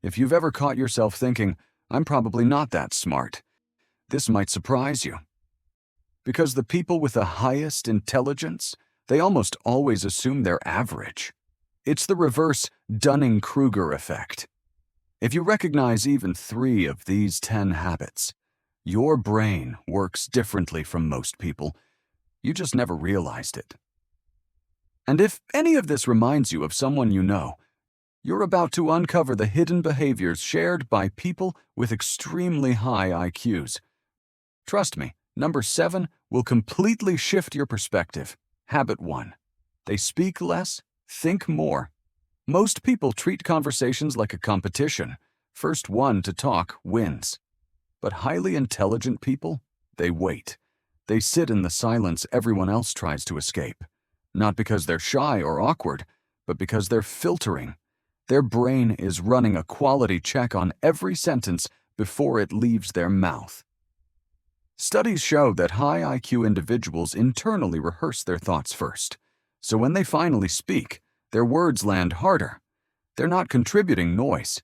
If you've ever caught yourself thinking, I'm probably not that smart, this might surprise you. Because the people with the highest intelligence, they almost always assume they're average. It's the reverse Dunning-Kruger effect. If you recognize even 3 of these 10 habits, your brain works differently from most people. You just never realized it. And if any of this reminds you of someone you know, you're about to uncover the hidden behaviors shared by people with extremely high IQs. Trust me, number 7 will completely shift your perspective. Habit 1. They speak less, think more. Most people treat conversations like a competition. First one to talk wins. But highly intelligent people, they wait. They sit in the silence everyone else tries to escape. Not because they're shy or awkward, but because they're filtering. Their brain is running a quality check on every sentence before it leaves their mouth. Studies show that high IQ individuals internally rehearse their thoughts first. So when they finally speak, their words land harder. They're not contributing noise.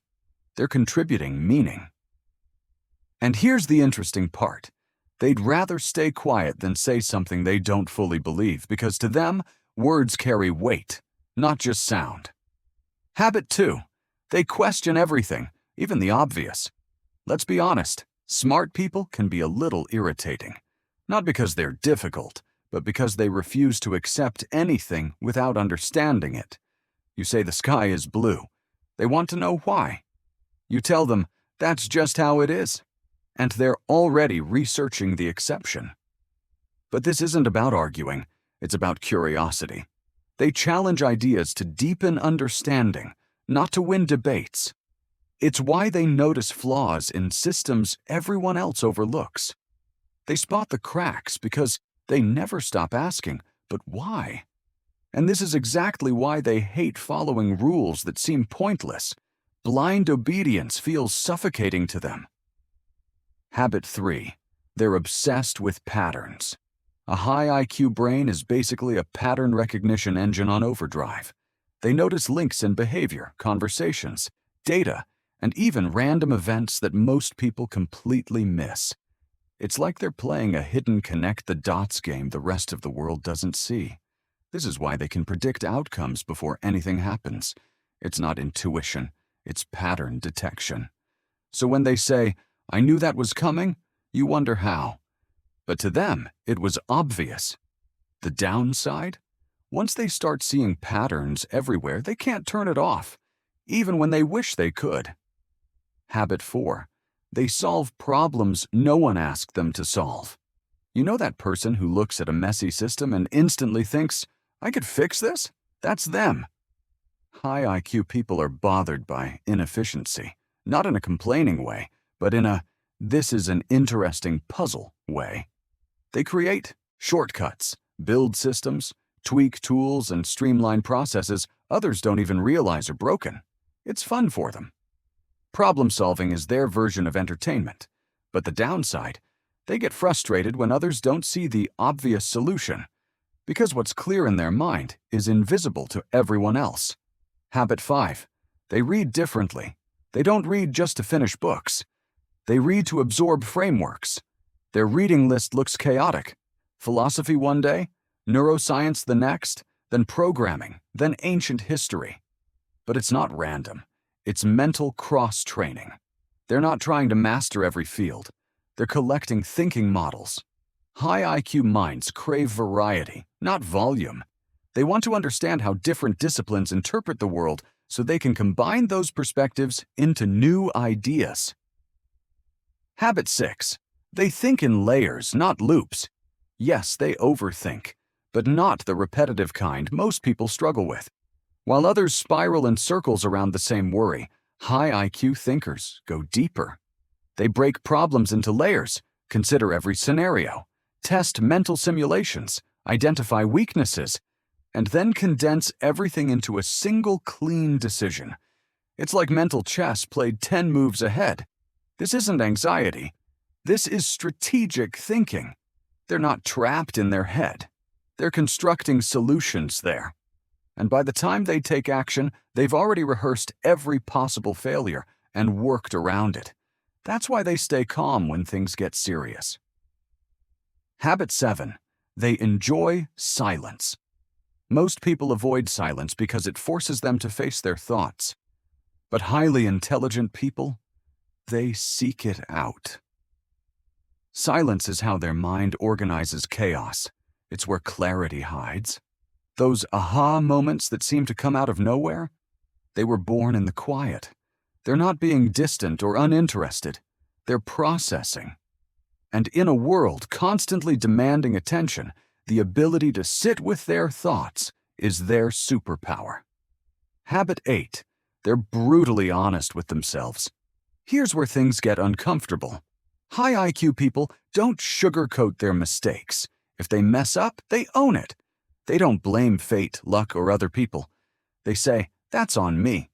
They're contributing meaning. And here's the interesting part. They'd rather stay quiet than say something they don't fully believe, because to them, words carry weight, not just sound. Habit 2. They question everything, even the obvious. Let's be honest, smart people can be a little irritating. Not because they're difficult, but because they refuse to accept anything without understanding it. You say the sky is blue. They want to know why. You tell them, that's just how it is. And they're already researching the exception. But this isn't about arguing. It's about curiosity. They challenge ideas to deepen understanding, not to win debates. It's why they notice flaws in systems everyone else overlooks. They spot the cracks because they never stop asking, but why? And this is exactly why they hate following rules that seem pointless. Blind obedience feels suffocating to them. Habit 3. They're obsessed with patterns. A high IQ brain is basically a pattern recognition engine on overdrive. They notice links in behavior, conversations, data, and even random events that most people completely miss. It's like they're playing a hidden connect-the-dots game the rest of the world doesn't see. This is why they can predict outcomes before anything happens. It's not intuition, it's pattern detection. So when they say, I knew that was coming, you wonder how. But to them, it was obvious. The downside? Once they start seeing patterns everywhere, they can't turn it off, even when they wish they could. Habit 4. They solve problems no one asked them to solve. You know that person who looks at a messy system and instantly thinks, I could fix this? That's them. High IQ people are bothered by inefficiency, not in a complaining way, but in a, this is an interesting puzzle way. They create shortcuts, build systems, tweak tools, and streamline processes others don't even realize are broken. It's fun for them. Problem solving is their version of entertainment. But the downside, they get frustrated when others don't see the obvious solution, because what's clear in their mind is invisible to everyone else. Habit 5. They read differently. They don't read just to finish books. They read to absorb frameworks. Their reading list looks chaotic. Philosophy one day, neuroscience the next, then programming, then ancient history. But it's not random. It's mental cross-training. They're not trying to master every field. They're collecting thinking models. High IQ minds crave variety, not volume. They want to understand how different disciplines interpret the world so they can combine those perspectives into new ideas. Habit 6. They think in layers, not loops. Yes, they overthink, but not the repetitive kind most people struggle with. While others spiral in circles around the same worry, high IQ thinkers go deeper. They break problems into layers, consider every scenario, test mental simulations, identify weaknesses, and then condense everything into a single clean decision. It's like mental chess played 10 moves ahead. This isn't anxiety. This is strategic thinking. They're not trapped in their head. They're constructing solutions there. And by the time they take action, they've already rehearsed every possible failure and worked around it. That's why they stay calm when things get serious. Habit 7. They enjoy silence. Most people avoid silence because it forces them to face their thoughts. But highly intelligent people, they seek it out. Silence is how their mind organizes chaos. It's where clarity hides. Those aha moments that seem to come out of nowhere, they were born in the quiet. They're not being distant or uninterested. They're processing. And in a world constantly demanding attention, the ability to sit with their thoughts is their superpower. Habit 8. They're brutally honest with themselves. Here's where things get uncomfortable. High IQ people don't sugarcoat their mistakes. If they mess up, they own it. They don't blame fate, luck, or other people. They say, "That's on me."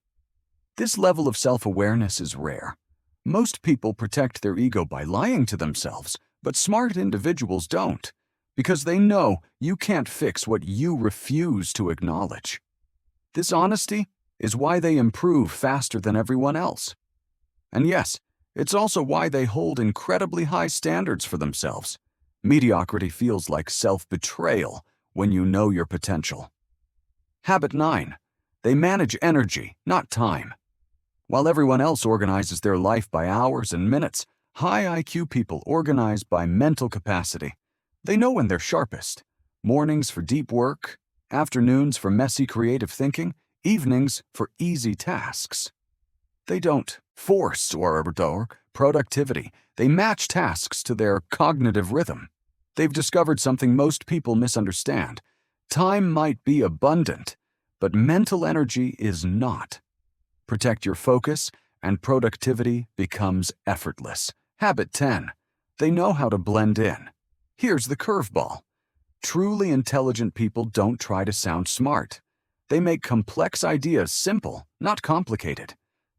This level of self-awareness is rare. Most people protect their ego by lying to themselves, but smart individuals don't, because they know you can't fix what you refuse to acknowledge. This honesty is why they improve faster than everyone else. And yes, it's also why they hold incredibly high standards for themselves. Mediocrity feels like self-betrayal when you know your potential. Habit 9. They manage energy, not time. While everyone else organizes their life by hours and minutes, high IQ people organize by mental capacity. They know when they're sharpest. Mornings for deep work, afternoons for messy creative thinking, evenings for easy tasks. They don't force or productivity. They match tasks to their cognitive rhythm. They've discovered something most people misunderstand. Time might be abundant, but mental energy is not. Protect your focus, and productivity becomes effortless. Habit 10. They know how to blend in. Here's the curveball. Truly intelligent people don't try to sound smart. They make complex ideas simple, not complicated.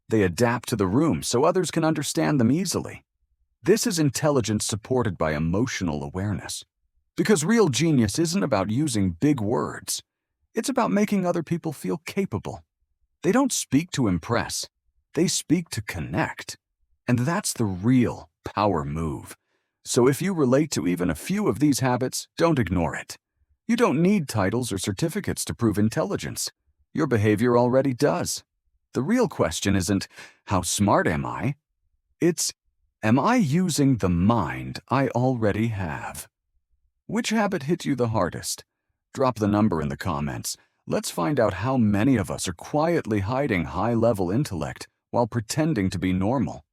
They adapt to the room so others can understand them easily. This is intelligence supported by emotional awareness. Because real genius isn't about using big words. It's about making other people feel capable. They don't speak to impress. They speak to connect. And that's the real power move. So if you relate to even a few of these habits, don't ignore it. You don't need titles or certificates to prove intelligence. Your behavior already does. The real question isn't, how smart am I? It's, am I using the mind I already have? Which habit hit you the hardest? Drop the number in the comments. Let's find out how many of us are quietly hiding high-level intellect while pretending to be normal.